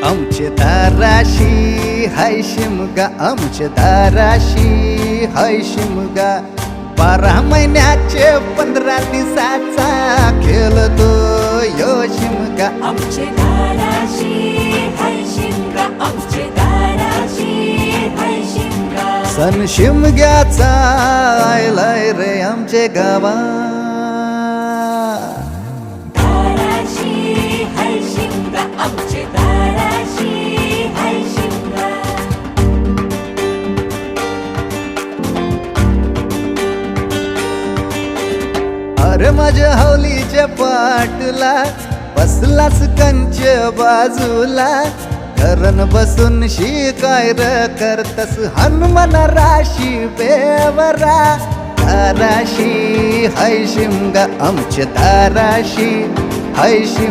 आमचे दाराशी हाय शिमगा, आमचे दाराशी हाय शिमगा. 12 महिन्याचे 15 दिवसाचा खेळतो यो शिमगा. आमचे दाराशी हाय शिमगा, आमचे दाराशी हाय शिमगा. सण शिमग्याचा आयलाय रे आमचे गावा. दाराशी हाय शिमगा, आमचे दाराशी हाय शिमगा. अरे माझ्या हौलीच्या पाटला बसलास कंच बाजूला. घरन बसून शिकाय र करतस हनुमान राशी बेवरा. दाराशी हाय शिमगा, आमच्या दाराशी हाय शिमगा.